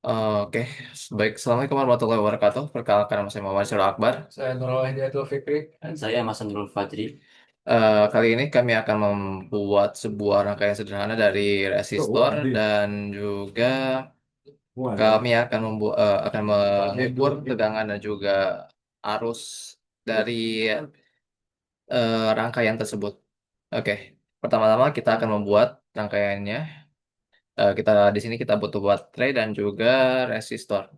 Oke, baik. Assalamualaikum warahmatullahi wabarakatuh. Perkenalkan nama saya Muhammad Syarul Akbar. Saya Nurul Hidayatul Fikri. Dan saya Mas Andrul Fadri. Kali ini kami akan membuat sebuah rangkaian sederhana dari resistor dan juga kami akan akan mengukur tegangan dan juga arus dari rangkaian tersebut. Oke, pertama-tama kita akan membuat rangkaiannya. Di sini kita butuh baterai dan juga resistor.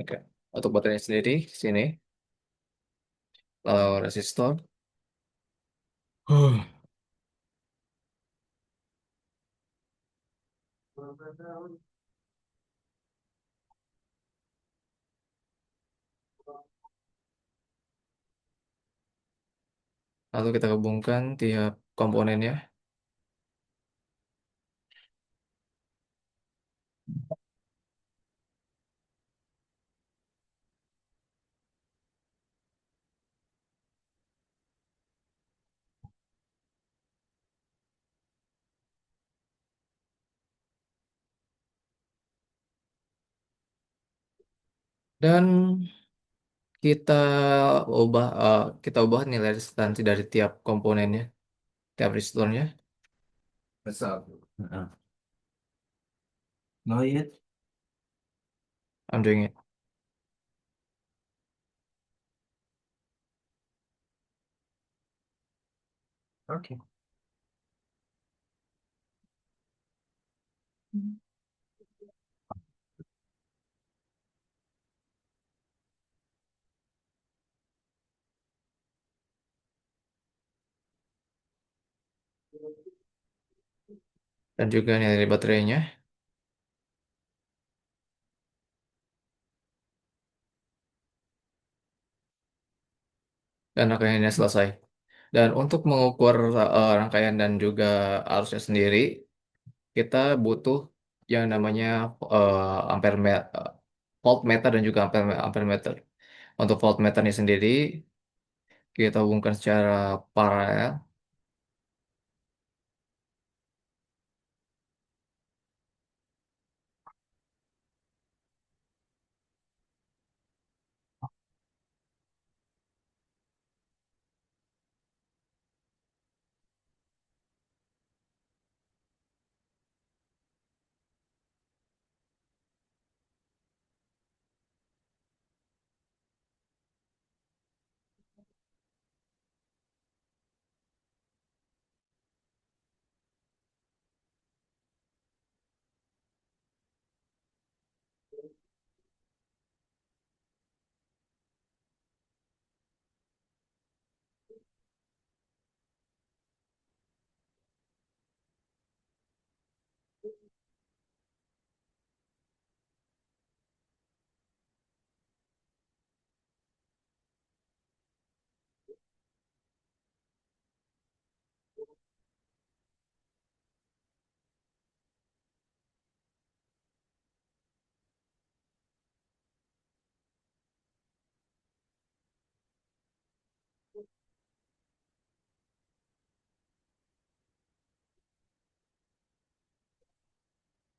Oke, untuk baterainya sendiri di sini. Resistor. Lalu kita hubungkan tiap komponennya dan kita kita ubah nilai resistansi dari tiap komponennya, tiap resistornya. Besar. Heeh. Mau ya? I'm doing it. Oke. Dan juga nilai baterainya. Dan rangkaiannya selesai. Dan untuk mengukur rangkaian dan juga arusnya sendiri, kita butuh yang namanya voltmeter dan juga ampermeter. Untuk voltmeternya sendiri, kita hubungkan secara paralel.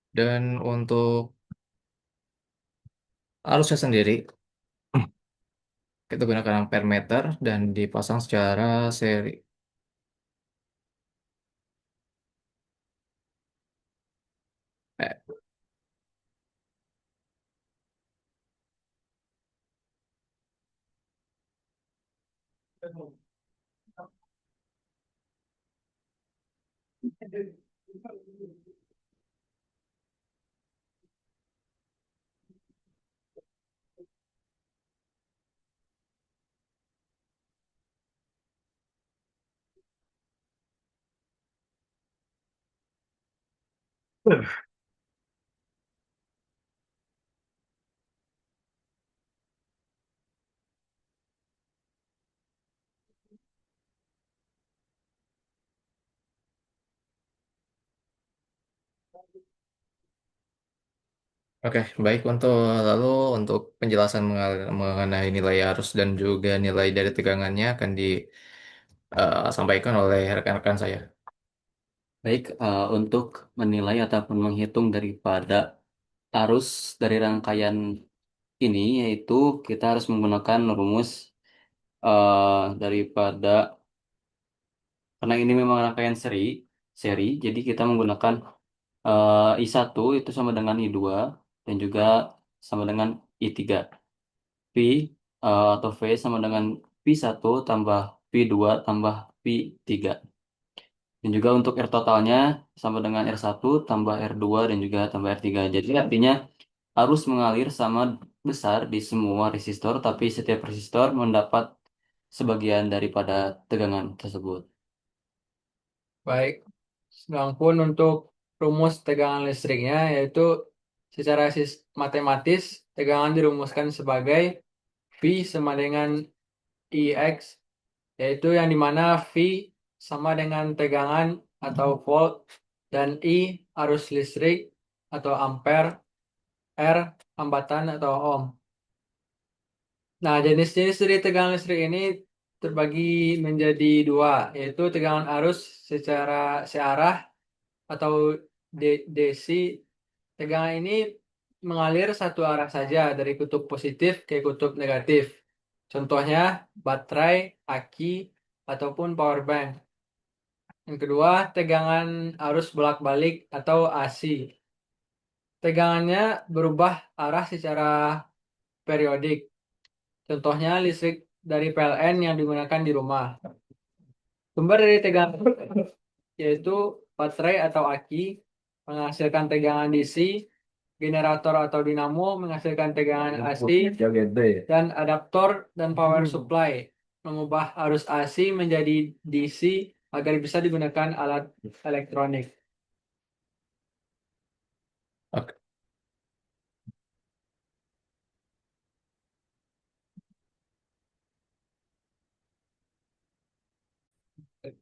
Dan untuk arusnya sendiri, kita gunakan ampere meter dan dipasang secara seri. Eh, Oke, baik lalu untuk penjelasan mengenai nilai arus dan juga nilai dari tegangannya akan disampaikan oleh rekan-rekan saya. Baik, untuk menilai ataupun menghitung daripada arus dari rangkaian ini yaitu kita harus menggunakan rumus daripada karena ini memang rangkaian seri, jadi kita menggunakan I1 itu sama dengan I2 dan juga sama dengan I3. P atau V sama dengan P1 tambah P2 tambah P3. Dan juga untuk R totalnya sama dengan R1 tambah R2 dan juga tambah R3. Jadi artinya arus mengalir sama besar di semua resistor, tapi setiap resistor mendapat sebagian daripada tegangan tersebut. Baik. Sedangkan untuk rumus tegangan listriknya yaitu secara matematis tegangan dirumuskan sebagai V sama dengan IX, yaitu yang dimana V sama dengan tegangan atau volt dan I arus listrik atau ampere, R hambatan atau ohm. Nah, jenis-jenis dari tegangan listrik ini terbagi menjadi dua, yaitu tegangan arus secara searah atau DC. Tegangan ini mengalir satu arah saja dari kutub positif ke kutub negatif. Contohnya baterai, aki, ataupun power bank. Yang kedua, tegangan arus bolak-balik atau AC. Tegangannya berubah arah secara periodik. Contohnya listrik dari PLN yang digunakan di rumah. Sumber dari tegangan yaitu baterai atau aki menghasilkan tegangan DC, generator atau dinamo menghasilkan tegangan AC, dan adaptor dan power supply mengubah arus AC menjadi DC agar bisa digunakan alat elektronik. Oke,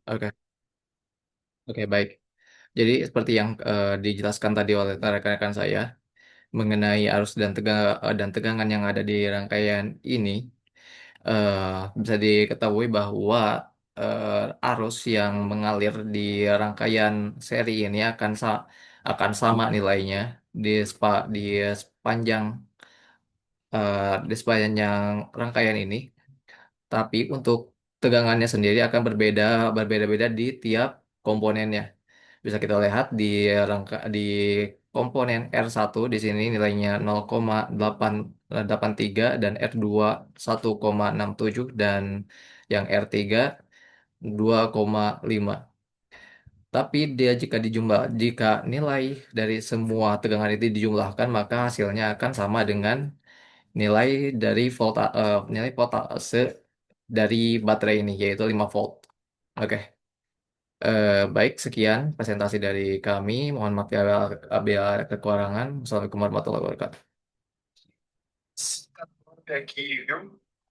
oke, oke, baik. Jadi seperti yang dijelaskan tadi oleh rekan-rekan saya mengenai arus dan tegangan yang ada di rangkaian ini, eh, bisa diketahui bahwa arus yang mengalir di rangkaian seri ini akan sama nilainya di di sepanjang di sepanjang rangkaian ini. Tapi untuk tegangannya sendiri akan berbeda-beda di tiap komponennya. Bisa kita lihat di komponen R1 di sini nilainya 0,883 dan R2 1,67 dan yang R3 2,5. Tapi dia jika nilai dari semua tegangan itu dijumlahkan maka hasilnya akan sama dengan nilai nilai voltase dari baterai ini yaitu 5 volt. Oke. Baik, sekian presentasi dari kami. Mohon maaf ya apabila ada kekurangan. Assalamualaikum warahmatullahi wabarakatuh. Aqui, viu?